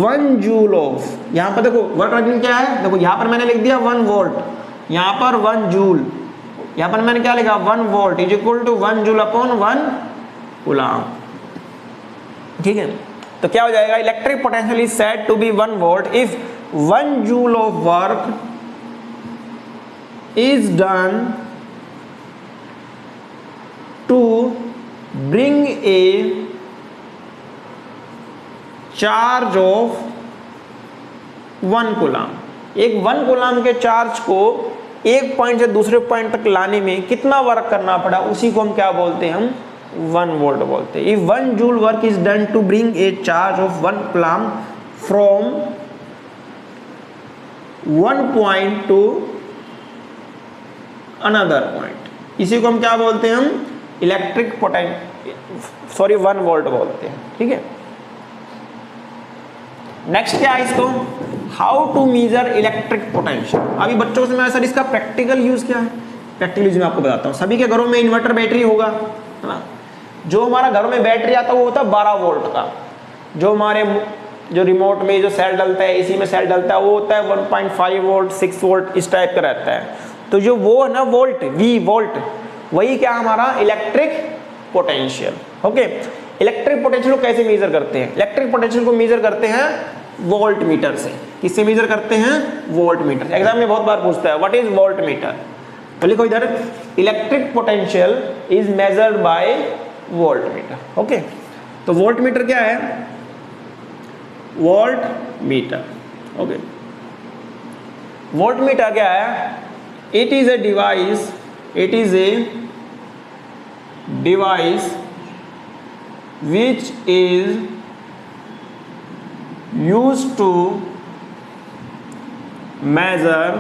1 जूल ऑफ, यहां पर देखो वर्क डन क्या है, देखो यहां पर मैंने लिख दिया 1 वोल्ट, यहां पर 1 जूल, यहां पर मैंने क्या लिखा, 1 volt is equal to 1 joule upon 1 coulomb. ठीक है, तो क्या हो जाएगा, electric potential is said to be 1 volt if 1 joule of work is done to bring a charge of 1 coulomb. एक 1 कूलाम के चार्ज को एक पॉइंट से दूसरे पॉइंट तक लाने में कितना वर्क करना पड़ा, उसी को हम क्या बोलते हैं, हम 1 वोल्ट बोलते हैं। If 1 joule work is done to bring a charge of 1 coulomb from 1 point to another point, इसी को हम क्या बोलते हैं, हम इलेक्ट्रिक पोटेंशियल 1 वोल्ट बोलते हैं। ठीक है, नेक्स्ट क्या है इसको, how to measure electric potential. अभी बच्चों से मैं सर इसका प्रैक्टिकल यूज क्या है, प्रैक्टिकल यूज मैं आपको बताता हूँ। सभी के घरों में इन्वर्टर बैटरी होगा, है ना। जो हमारा घर में बैटरी आता है वो होता है 12 वोल्ट का। जो हमारे जो रिमोट में जो सेल डलता है, एसी में सेल डलता है, वो होता है 1.5 वोल्ट, 6 वोल्ट इस टाइप का रहता है। तो जो वो है ना वोल्ट, वी वोल्ट, वही क्या हमारा electric potential. Okay, electric potential को कैसे मेजर करते हैं? इलेक्ट्रिक पोटेंशियल को मेजर करते हैं वोल्ट मीटर से। किससे मेजर करते हैं? Volt meter. एग्जाम में बहुत बार पूछता है व्हाट इज वोल्ट मीटर, तो लिखो इधर electric potential is measured by volt meter. Okay, तो वोल्ट मीटर क्या है? Volt meter. Okay, volt meter क्या है? It is a device, it is a device which is used to measure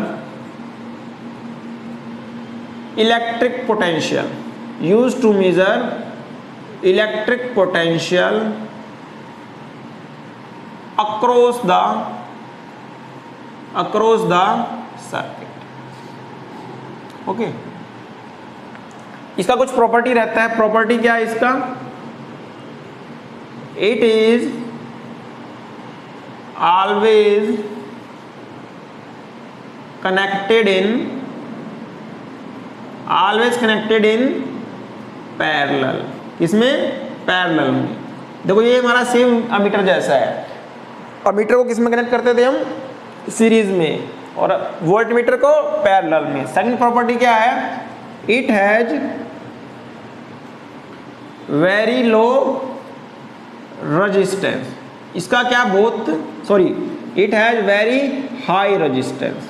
electric potential, used to measure electric potential across the circuit. Okay, इसका कुछ property रहता है। Property क्या है इसका? It is always connected in parallel। किसमें? Parallel में। देखो ये हमारा सेम अमीटर जैसा है। अमीटर को किसमें कनेक्ट करते थे हम? सीरीज में, और वोल्ट मीटर को पैरेलल में। सेकंड प्रॉपर्टी क्या है? It has very low resistance. इसका क्या it has very high resistance.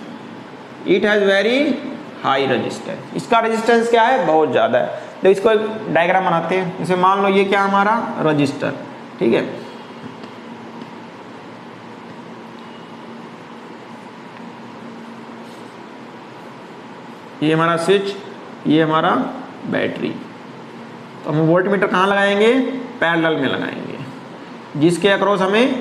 It has very high resistance. इसका रेजिस्टेंस क्या है? बहुत ज़्यादा है। तो इसको एक डायग्राम बनाते हैं। जैसे मान लो ये क्या हमारा रजिस्टर, ठीक है, ये हमारा स्विच, ये हमारा बैटरी। तो हम वोल्ट मीटर कहाँ लगाएंगे? पैरेलल में लगाएंगे। जिसके अक्रॉस हमें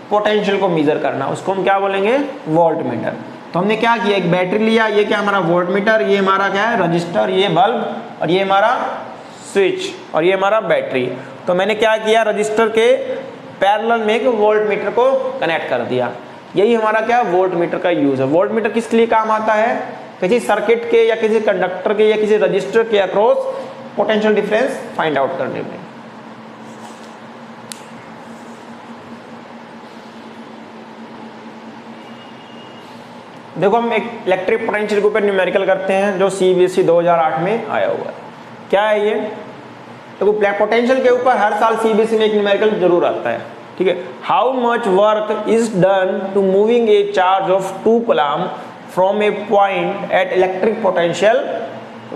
पोटेंशियल को मेजर करना, उसको हम क्या बोलेंगे? Volt meter. तो हमने क्या किया? एक बैटरी लिया, ये क्या हमारा वोल्ट मीटर, ये हमारा क्या है? रजिस्टर, ये बल्ब, और ये हमारा स्विच, और ये हमारा बैटरी। तो मैंने क्या किया? रजिस्टर के पैरेलल में एक वोल्ट मीटर को कनेक्ट कर दिया। यही हमारा क्या वोल्ट मीटर का यूज है। वोल्ट मीटर किस लिए काम आता है? किसी सर्किट के या किसी कंडक्टर के या किसी रजिस्टर के across potential difference find out करने में। देखो हम एक इलेक्ट्रिक पोटेंशियल के ऊपर न्यूमेरिकल करते हैं जो CBSE 2008 में आया हुआ है। क्या है ये? देखो पोटेंशियल के ऊपर हर साल CBSE में एक न्यूमेरिकल जरूर आता है, ठीक है। How much work is done to moving a charge of 2 coulomb from a point at electric potential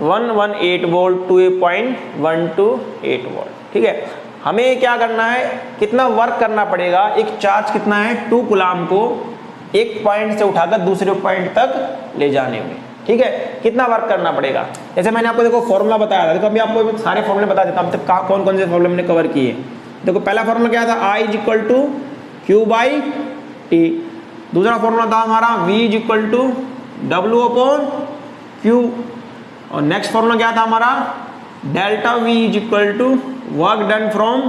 118 volt to a point 128 volt, ठीक है। हमें क्या करना है? कितना वर्क करना पड़ेगा? एक चार्ज कितना है? 2 कूलम को एक पॉइंट से उठाकर दूसरे पॉइंट तक ले जाने में, ठीक है, कितना वर्क करना पड़ेगा? जैसे मैंने आपको देखो फॉर्मूला बताया था। देखो अभी आपको सारे फॉर्मूले बता देता हूं, अब तक कौन कौन से फॉर्मूले हमने कवर किए। देखो पहला फॉर्मूला क्या था? I = Q/T। दूसरा फॉर्मूला था हमारा V = W/Q। और नेक्स्ट फॉर्मूला क्या था हमारा? Delta V = work done from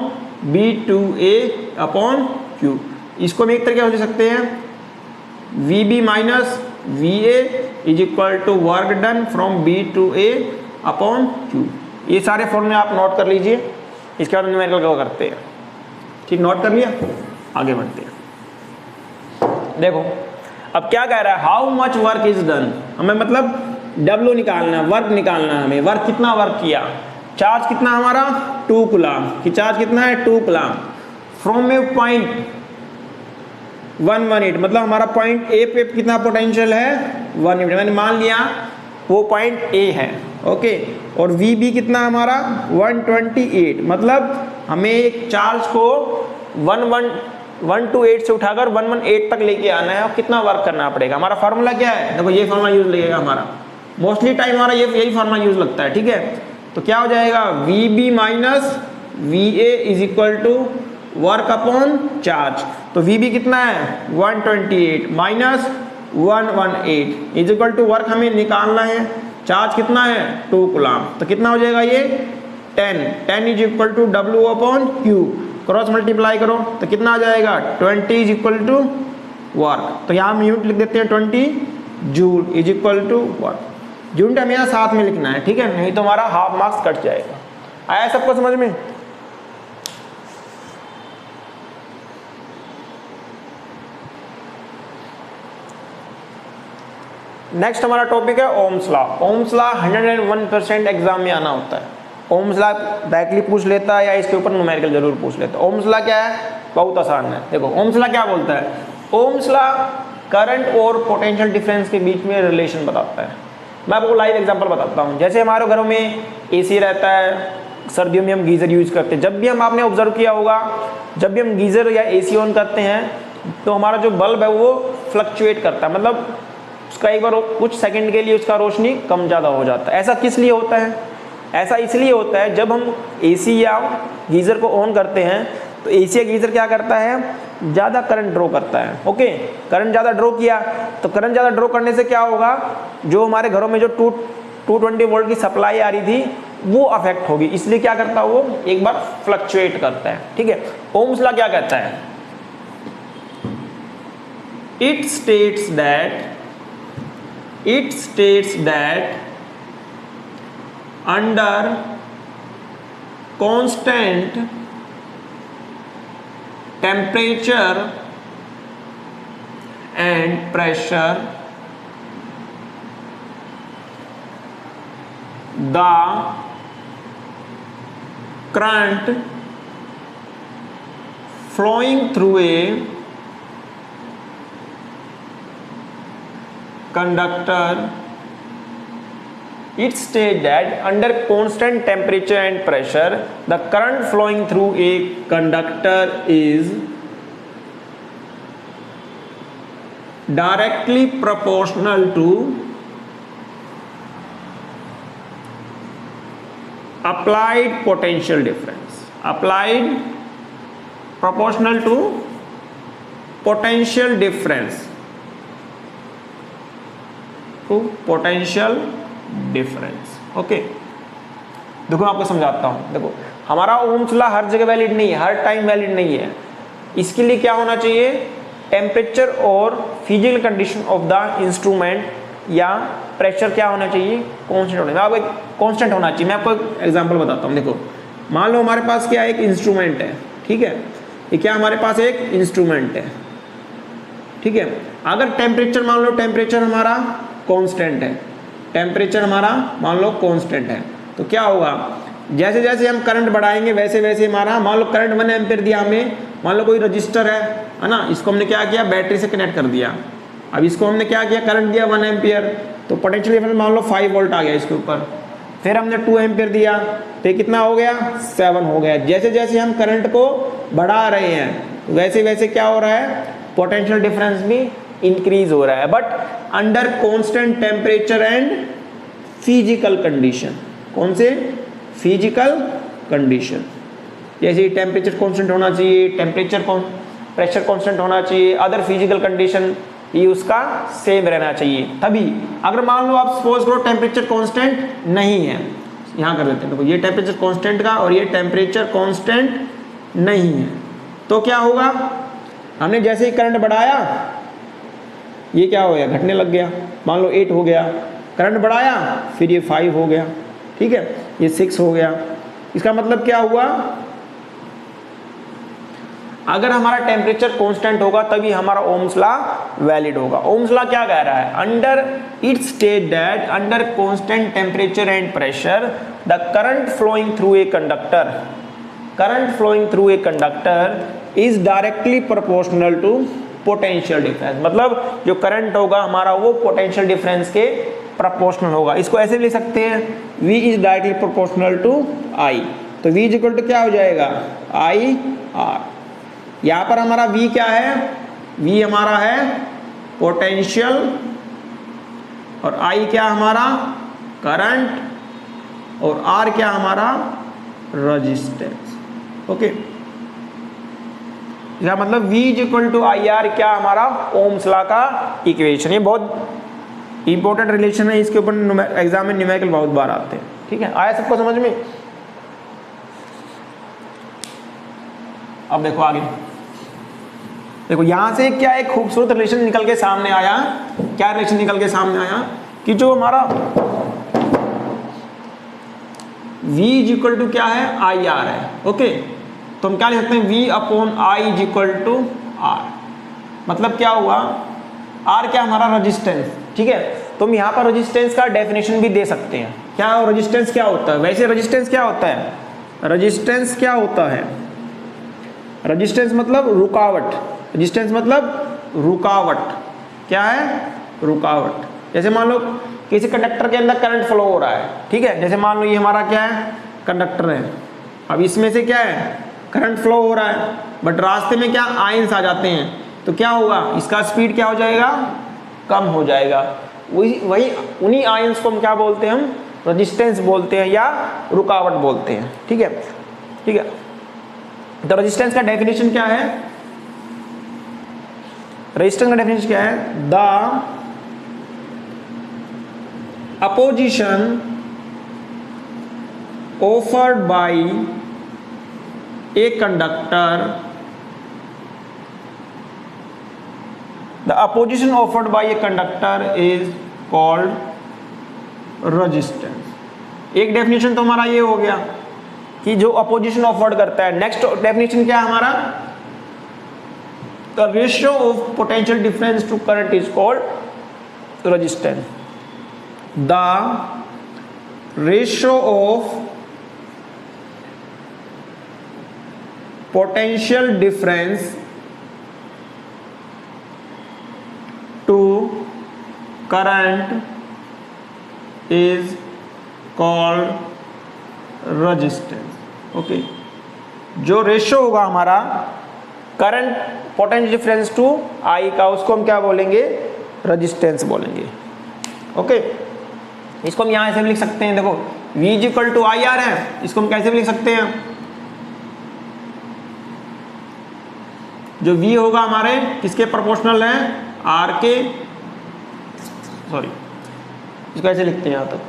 B to A upon Q। इसको हम एक तरीके से लिख सकते हैं VB - VA = work done from B to A upon Q। ये सारे फॉर्मूले आप नोट कर लीजिए। इसके बाद न्यूमेरिकल क्या करते हैं, ठीक, नोट कर लिया, आगे बढ़ते हैं। देखो अब क्या कह रहा है? How much work is done. हमें मतलब W निकालना, वर्क निकालना है हमें। वर्क कितना वर्क किया? चार्ज कितना हमारा? 2 कूलम की चार्ज कितना है? 2 कूलम फ्रॉम ए पॉइंट 118, मतलब हमारा पॉइंट A पे कितना पोटेंशियल है? 118। मैंने मान लिया वो पॉइंट A है, ओके। और VB कितना हमारा? 128, मतलब हमें एक चार्ज को 128 से उठाकर 118 तक लेके आना है। और कितना वर्क करना पड़ेगा? हमारा फार्मूला क्या है? देखो ये फार्मूला यूज लगेगा हमारा, मोस्टली टाइम हमारा यही फार्मूला यूज लगता है, ठीक है। तो क्या हो जाएगा? VB - VA = work upon charge. तो VB कितना है? 128 minus 118 is equal to work हमें निकालना है। चार्ज कितना है? 2 कूलम। तो कितना हो जाएगा ये? 10 is equal to W upon Q, cross multiply करो तो कितना आ जाएगा 20 इज इक्वल टू वर्क। तो यहाँ हम यूनिट लिख देते हैं 20 joule is equal to work. Unit हमें यहाँ साथ में लिखना है, ठीक है, नहीं तो हमारा हाफ मार्क्स कट जाएगा। आया सबको समझ में? नेक्स्ट हमारा टॉपिक है Ohm's law. Ohm's law 101% exam में आना होता है। ओम्स लॉ डायरेक्टली पूछ लेता है या इसके ऊपर न्यूमेरिकल जरूर पूछ लेता है। ओम्स लॉ क्या है? बहुत आसान है। देखो ओम्स लॉ क्या बोलता है? ओम्स लॉ करंट और पोटेंशियल डिफरेंस के बीच में रिलेशन बताता है। मैं आपको लाइव एग्जांपल बताता हूँ। जैसे हमारे घरों में एसी रहता है, सर्दियों में हम गीजर यूज करते हैं। जब भी हम आपने ऑब्जर्व किया होगा, जब भी हम गीजर या एसी ऑन करते हैं तो हमारा जो बल्ब है वो फ्लक्चुएट करता है, मतलब उसका एक बार कुछ सेकंड के लिए उसका रोशनी कम ज़्यादा हो जाता है। ऐसा किस लिए होता है? ऐसा इसलिए होता है जब हम एसी या गीज़र को ऑन करते हैं तो एसी या गीज़र क्या करता है, ज़्यादा करंट ड्रॉ करता है। ओके, करंट ज़्यादा ड्रॉ किया तो करंट ज़्यादा ड्रॉ करने से क्या होगा, जो हमारे घरों में जो 220 वोल्ट की सप्लाई आ रही थी वो अफेक्ट होगी। इसलिए क्या करता है, वो एक बार फ्लक्चुएट करता है। ठीक है, ओम्स लॉ क्या कहता है? It states that under constant temperature and pressure the current flowing through a conductor, it states that under constant temperature and pressure the current flowing through a conductor is directly proportional to applied potential difference. Applied proportional to potential difference. Potential difference. Okay, देखो आपको समझाता हूं। देखो हमारा Ohm's law हर जगह valid नहीं है, हर time valid नहीं है। इसके लिए क्या होना चाहिए, टेम्परेचर और physical condition of the instrument या प्रेशर क्या होना चाहिए, कांस्टेंट होना चाहिए। कांस्टेंट होना चाहिए। मैं आपको एक एग्जांपल बताता हूं। देखो मान लो हमारे पास क्या एक इंस्ट्रूमेंट है, ठीक है, ये क्या हमारे पास एक इंस्ट्रूमेंट है, ठीक है। अगर टेम्परेचर मान लो, टेम्परेचर हमारा कांस्टेंट है, टेम्परेचर हमारा मान लो कांस्टेंट है, तो क्या होगा, जैसे जैसे हम करंट बढ़ाएंगे वैसे वैसे हमारा, मान लो करंट 1 एम्पीयर दिया हमें, मान लो कोई रजिस्टर है ना, इसको हमने क्या किया, बैटरी से कनेक्ट कर दिया। अब इसको हमने क्या किया, करंट दिया 1 एम्पीयर, तो पोटेंशियल डिफरेंस मान लो 5 वोल्ट आ गया इसके ऊपर। फिर हमने 2 एम्पीयर दिया तो ये कितना हो गया, 7 हो गया। जैसे जैसे हम करंट को बढ़ा रहे हैं वैसे वैसे क्या हो रहा है, पोटेंशियल डिफरेंस भी इंक्रीज हो रहा है, but under constant temperature and physical condition. कौन से, फिजिकल कंडीशन, जैसे टेम्परेचर कांस्टेंट होना चाहिए, प्रेशर कांस्टेंट होना चाहिए, अदर फिजिकल कंडीशन ये उसका सेम रहना चाहिए। तभी अगर मान लो आप सपोज करो टेम्परेचर कांस्टेंट नहीं है, यहाँ कर देते हैं, देखो ये टेम्परेचर कांस्टेंट का और ये टेम्परेचर कांस्टेंट नहीं है, तो क्या होगा, हमने जैसे ही करंट बढ़ाया ये क्या हो गया, घटने लग गया। मान लो 8 हो गया, करंट बढ़ाया फिर ये 5 हो गया, ठीक है, ये 6 हो गया। इसका मतलब क्या हुआ, अगर हमारा टेम्परेचर कांस्टेंट होगा तभी हमारा ओम्स लॉ वैलिड होगा। ओम्स लॉ क्या कह रहा है, under it state that under constant temperature and pressure the current flowing through a conductor is directly proportional to potential difference. मतलब जो करंट होगा हमारा वो पोटेंशियल डिफरेंस के प्रोपोर्शनल होगा। इसको ऐसे भी लिख सकते हैं, V is directly proportional to I, तो V इज इक्वल टू क्या हो जाएगा, IR। यहाँ पर हमारा V क्या है, V हमारा है पोटेंशियल और I क्या हमारा करंट और R क्या हमारा रेजिस्टेंस। ओके, इसका मतलब V is equal to IR क्या हमारा ओम्स लॉ का इक्वेशन। ये बहुत इंपॉर्टेंट रिलेशन है, इसके ऊपर एग्जाम में न्यूमेरिकल बहुत बार आते हैं। ठीक है, आया सबको समझ में। अब देखो आगे, देखो यहां से क्या एक खूबसूरत रिलेशन निकल के सामने आया। क्या रिलेशन निकल के सामने आया कि जो हमारा V इज इक्वल टू क्या है, आई आर है। ओके, तो हम क्या लिख सकते हैं, V upon I is equal to R. मतलब क्या हुआ, R क्या हमारा रेजिस्टेंस, ठीक है। तो हम यहाँ पर रेजिस्टेंस का डेफिनेशन भी दे सकते हैं। क्या रेजिस्टेंस क्या होता है, वैसे रेजिस्टेंस क्या होता है, रेजिस्टेंस क्या होता है, रेजिस्टेंस मतलब रुकावट, रेजिस्टेंस मतलब रुकावट, क्या है, रुकावट। जैसे मान लो किसी कंडक्टर के अंदर करंट फ्लो हो रहा है, ठीक है, जैसे मान लो ये हमारा क्या है, कंडक्टर है। अब इसमें से क्या है, करंट फ्लो हो रहा है, बट रास्ते में क्या आयंस आ जाते हैं, तो क्या होगा, इसका स्पीड क्या हो जाएगा, कम हो जाएगा। वही उन्हीं आयंस को हम क्या बोलते हैं, हम रेजिस्टेंस बोलते हैं या रुकावट बोलते हैं। ठीक है, ठीक है। तो रेजिस्टेंस का डेफिनेशन क्या है, रेजिस्टेंस का डेफिनेशन क्या है, the opposition offered by a conductor, the opposition offered by a conductor is called resistance। एक डेफिनेशन तो हमारा ये हो गया कि जो अपोजिशन ऑफर्ड करता है। नेक्स्ट डेफिनेशन क्या है हमारा, the ratio of potential difference to current is called resistance। the ratio of potential difference to current is called resistance। Okay, जो रेशियो होगा हमारा करंट पोटेंशियल डिफरेंस टू आई का, उसको हम क्या बोलेंगे, रेजिस्टेंस बोलेंगे। ओके, इसको हम यहाँ ऐसे भी लिख सकते हैं, देखो V is equal to I R है, इसको हम कैसे भी लिख सकते हैं, जो V होगा हमारे किसके प्रोपोर्शनल है, R के, सॉरी इसको ऐसे लिखते हैं यहाँ तक,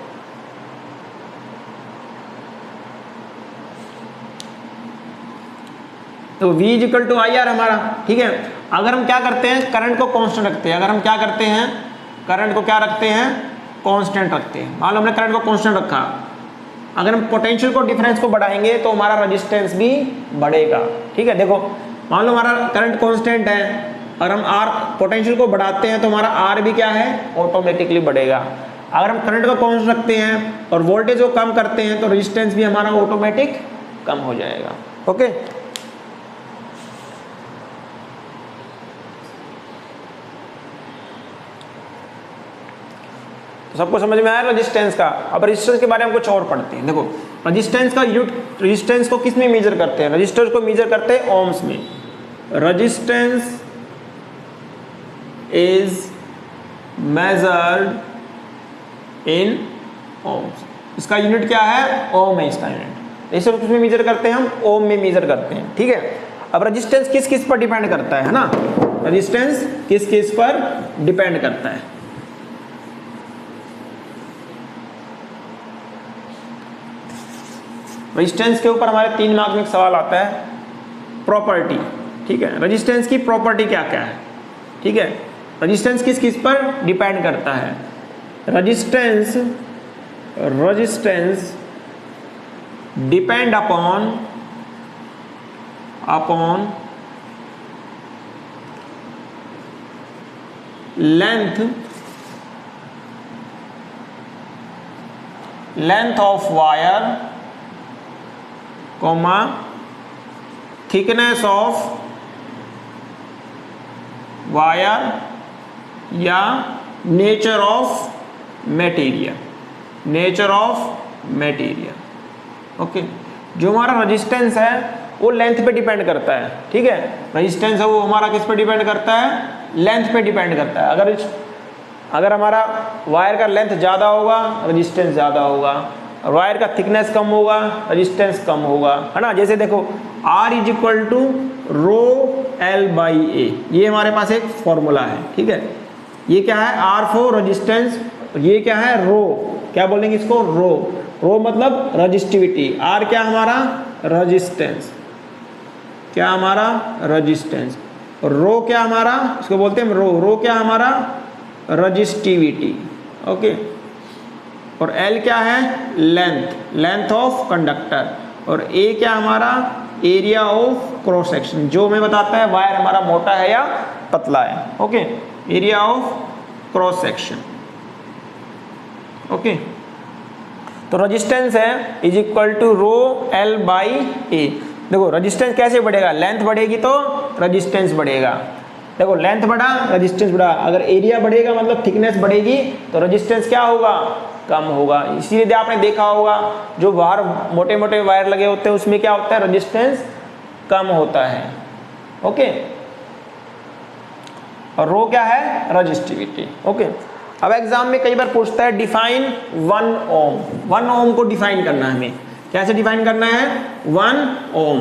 तो V is equal to I R हमारा। ठीक है, अगर हम क्या करते हैं, करंट को कांस्टेंट रखते हैं, अगर हम क्या करते हैं, करंट को क्या रखते हैं, कांस्टेंट रखते हैं। मान लो हमने करंट को कांस्टेंट रखा, अगर हम पोटेंशियल को डिफरेंस को बढ़ाएंगे तो हमारा रेजिस्टेंस भी बढ़ेगा। ठीक है, देखो मान लो हमारा करंट कांस्टेंट है और हम R पोटेंशियल को बढ़ाते हैं तो हमारा R भी क्या है, ऑटोमेटिकली बढ़ेगा। अगर हम करंट को कांस्टेंट रखते हैं और वोल्टेज को कम करते हैं तो रेजिस्टेंस भी हमारा ऑटोमेटिक कम हो जाएगा। ओके, तो सबको समझ में आया रेजिस्टेंस का। अब रेजिस्टेंस के बारे में कुछ और पढ़ते हैं। देखो रेजिस्टेंस का यूनिट, रेजिस्टेंस को किस में मेजर करते हैं, रेजिस्टेंस को मेजर करते हैं ओम्स में। Resistance is measured in ohms, इसका यूनिट क्या है, ओम है इसका यूनिट। इसे किस में मेजर करते हैं, हम ओम में मेजर करते हैं। ठीक है, अब रेजिस्टेंस किस किस पर डिपेंड करता है ना, रेजिस्टेंस किस किस पर डिपेंड करता है। रेजिस्टेंस के ऊपर हमारे 3 मार्क्स में एक सवाल आता है, प्रॉपर्टी। ठीक है, रेजिस्टेंस की प्रॉपर्टी क्या क्या है। ठीक है, रेजिस्टेंस किस किस पर डिपेंड करता है, resistance depend upon length of wire, comma thickness of wire या nature of material, nature of material. Okay, जो हमारा रेजिस्टेंस है वो लेंथ पे डिपेंड करता है। ठीक है, रेजिस्टेंस है वो हमारा किस पे डिपेंड करता है, लेंथ पे डिपेंड करता है। अगर हमारा वायर का लेंथ ज़्यादा होगा रेजिस्टेंस ज़्यादा होगा, वायर का थिकनेस कम होगा रेजिस्टेंस कम होगा, है ना। जैसे देखो R is equal to rho L by A, ये हमारे पास एक फॉर्मूला है। ठीक है, ये क्या है, R फॉर रेजिस्टेंस, ये क्या है, रो, क्या बोलेंगे इसको, रो मतलब रेजिस्टिविटी, R क्या हमारा, रेजिस्टेंस। क्या हमारा रेजिस्टेंस, और रो क्या हमारा, इसको बोलते हैं रो क्या हमारा रजिस्टिविटी, ओके। और एल क्या है, लेंथ ऑफ कंडक्टर, और ए क्या हमारा एरिया ऑफ क्रॉस सेक्शन, जो हमें बताता है वायर हमारा मोटा है या पतला है, okay. Area of cross section, okay. तो रेजिस्टेंस है is equal to rho L by A. देखो रेजिस्टेंस कैसे बढ़ेगा, लेंथ बढ़ेगी तो रेजिस्टेंस बढ़ेगा। देखो लेंथ बढ़ा रेजिस्टेंस बढ़ा, अगर एरिया बढ़ेगा मतलब थिकनेस बढ़ेगी तो रेजिस्टेंस क्या होगा, कम होगा। इसीलिए आपने देखा होगा जो बाहर मोटे मोटे वायर लगे होते हैं उसमें क्या होता है, रेजिस्टेंस कम होता है, ओके। और रो क्या है, रजिस्टिविटी, ओके। अब एग्जाम में कई बार पूछता है डिफाइन 1 ओम। 1 ओम को डिफाइन करना है हमें, कैसे डिफाइन करना है, 1 ओम।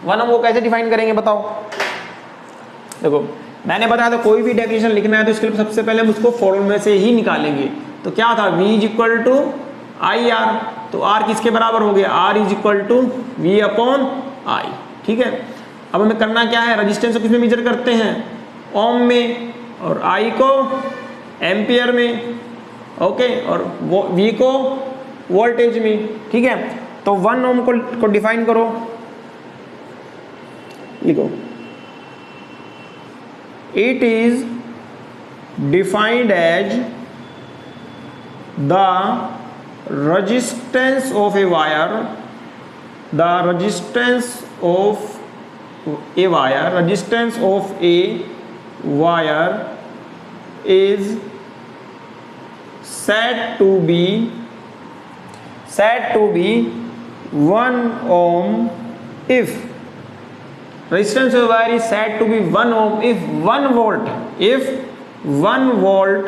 1 ओम को कैसे डिफाइन करेंगे बताओ। देखो मैंने बताया था कोई भी डेफिनेशन लिखना है तो इसके लिए सबसे पहले हम उसको फॉर्मूले से ही निकालेंगे। तो क्या था, V is equal to I R, तो R किसके बराबर हो गया, R is equal to V upon I, ठीक है। अब हमें करना क्या है, रेजिस्टेंस को किसमें मेजर करते हैं, ओम में, और I को एम्पियर में, ओके, और V को वोल्टेज में, ठीक है। तो 1 ओम को डिफाइन करो, लिखो, it is defined as the resistance of a wire, the resistance of a wire is said to be 1 ohm if resistance of wire is said to be 1 ohm if 1 volt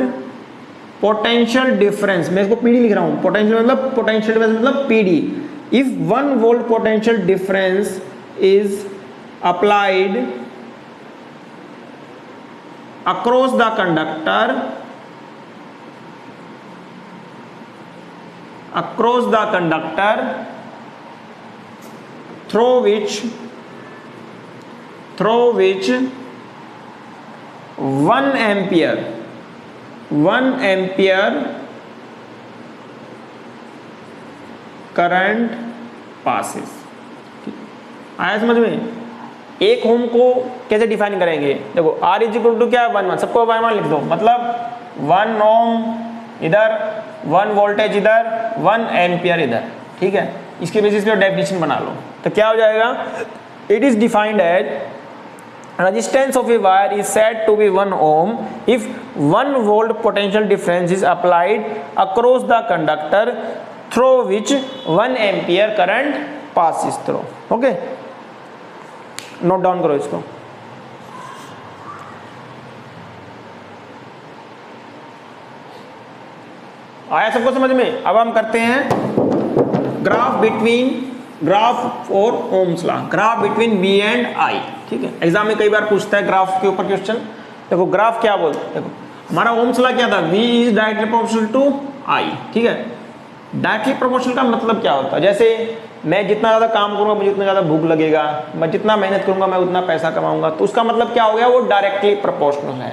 potential difference, मैं इसको PD लिख रहा हूँ, potential मतलब potential difference मतलब PD, if 1 volt potential difference is applied across the conductor through which 1 ampere current passes. आया समझ में। 1 ओम को कैसे डिफाइन करेंगे, देखो R इज इक्वल टू क्या है 1 सबको 1 लिख दो, मतलब 1 ओम इधर, 1 वोल्टेज इधर, 1 एम्पियर इधर, ठीक है। इसके बेसिस पे डेफिनेशन बना लो, तो क्या हो जाएगा, it is defined as resistance of a wire is said to be 1 ohm if 1 volt potential difference is applied across the conductor through which 1 ampere current passes through, okay। Note down करो इसको। आया सबको समझ में। अब हम करते हैं ग्राफ और Ohm's law, graph between V and I, ठीक है। एग्जाम में कई बार पूछता है ग्राफ के ऊपर क्वेश्चन। देखो ग्राफ क्या बोलते हैं, देखो हमारा ओम्स लॉ क्या था, V is directly proportional to I, ठीक है। डायरेक्टली प्रोपोर्शनल का मतलब क्या होता है, जैसे मैं जितना ज़्यादा काम करूंगा मुझे उतना ज़्यादा भूख लगेगा, मैं जितना मेहनत करूंगा मैं उतना पैसा कमाऊंगा, तो उसका मतलब क्या हो गया, वो डायरेक्टली प्रोपोर्शनल है।